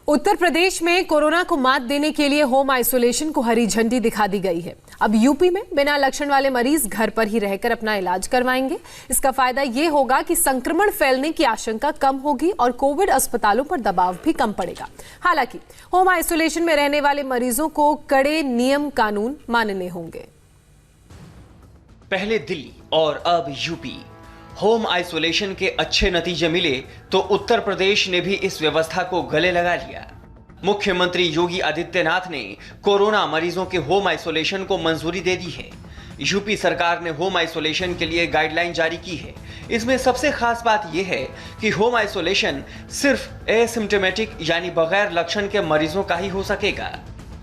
उत्तर प्रदेश में कोरोना को मात देने के लिए होम आइसोलेशन को हरी झंडी दिखा दी गई है। अब यूपी में बिना लक्षण वाले मरीज घर पर ही रहकर अपना इलाज करवाएंगे। इसका फायदा ये होगा कि संक्रमण फैलने की आशंका कम होगी और कोविड अस्पतालों पर दबाव भी कम पड़ेगा। हालांकि होम आइसोलेशन में रहने वाले मरीजों को कड़े नियम कानून मानने होंगे। पहले दिल्ली और अब यूपी। होम आइसोलेशन के अच्छे नतीजे मिले तो उत्तर प्रदेश ने भी इस व्यवस्था को गले लगा लिया। मुख्यमंत्री योगी आदित्यनाथ ने कोरोना मरीजों के होम आइसोलेशन को मंजूरी दे दी है। यूपी सरकार ने होम आइसोलेशन के लिए गाइडलाइन जारी की है। इसमें सबसे खास बात यह है कि होम आइसोलेशन सिर्फ एसिम्प्टोमेटिक यानी बगैर लक्षण के मरीजों का ही हो सकेगा।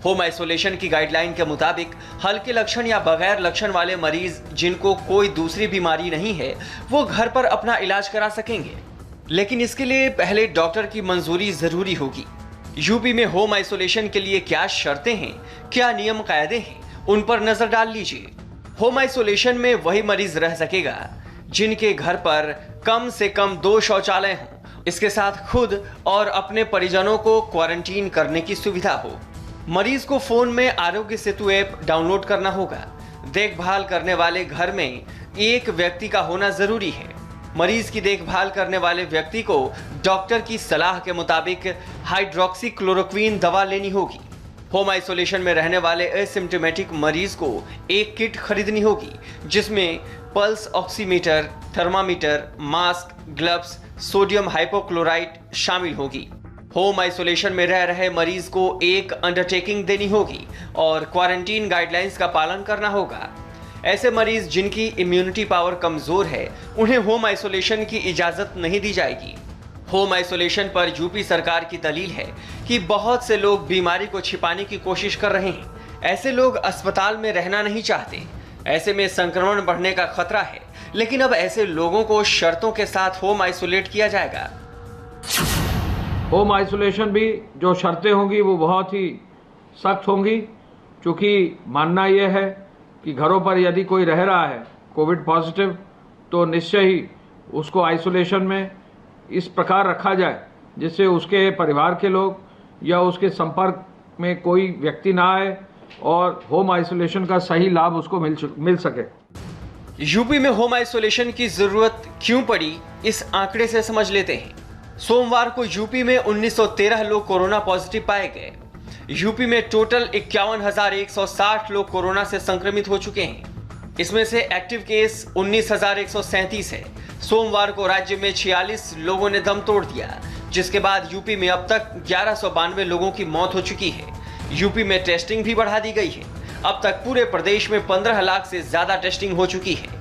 होम आइसोलेशन की गाइडलाइन के मुताबिक हल्के लक्षण या बगैर लक्षण वाले मरीज जिनको कोई दूसरी बीमारी नहीं है वो घर पर अपना इलाज करा सकेंगे, लेकिन इसके लिए पहले डॉक्टर की मंजूरी जरूरी होगी। यूपी में होम आइसोलेशन के लिए क्या शर्तें हैं, क्या नियम कायदे हैं, उन पर नजर डाल लीजिए। होम आइसोलेशन में वही मरीज रह सकेगा जिनके घर पर कम से कम 2 शौचालय हों। इसके साथ खुद और अपने परिजनों को क्वारंटीन करने की सुविधा हो। मरीज को फोन में आरोग्य सेतु ऐप डाउनलोड करना होगा। देखभाल करने वाले घर में एक व्यक्ति का होना जरूरी है। मरीज की देखभाल करने वाले व्यक्ति को डॉक्टर की सलाह के मुताबिक हाइड्रोक्सीक्लोरोक्वीन दवा लेनी होगी। होम आइसोलेशन में रहने वाले एसिम्प्टोमेटिक मरीज को एक किट खरीदनी होगी जिसमें pulse oximeter, thermometer, mask, gloves, sodium hypochlorite शामिल होगी। होम आइसोलेशन में रह रहे मरीज को एक अंडरटेकिंग देनी होगी और क्वारंटीन गाइडलाइंस का पालन करना होगा। ऐसे मरीज जिनकी इम्यूनिटी पावर कमजोर है उन्हें होम आइसोलेशन की इजाजत नहीं दी जाएगी। होम आइसोलेशन पर यूपी सरकार की दलील है कि बहुत से लोग बीमारी को छिपाने की कोशिश कर रहे हैं। ऐसे लोग अस्पताल में रहना नहीं चाहते। ऐसे में संक्रमण बढ़ने का खतरा है, लेकिन अब ऐसे लोगों को शर्तों के साथ होम आइसोलेट किया जाएगा। होम आइसोलेशन भी जो शर्तें होंगी वो बहुत ही सख्त होंगी, क्योंकि मानना यह है कि घरों पर यदि कोई रह रहा है कोविड पॉजिटिव तो निश्चय ही उसको आइसोलेशन में इस प्रकार रखा जाए जिससे उसके परिवार के लोग या उसके संपर्क में कोई व्यक्ति ना आए और होम आइसोलेशन का सही लाभ उसको मिल सके। यूपी में होम आइसोलेशन की जरूरत क्यों पड़ी, इस आंकड़े से समझ लेते हैं। सोमवार को यूपी में 1913 लोग कोरोना पॉजिटिव पाए गए। यूपी में टोटल 51,160 लोग कोरोना से संक्रमित हो चुके हैं। इसमें से एक्टिव केस 19,137 है। सोमवार को राज्य में 46 लोगों ने दम तोड़ दिया, जिसके बाद यूपी में अब तक 1192 लोगों की मौत हो चुकी है। यूपी में टेस्टिंग भी बढ़ा दी गई है। अब तक पूरे प्रदेश में 15 लाख से ज्यादा टेस्टिंग हो चुकी है।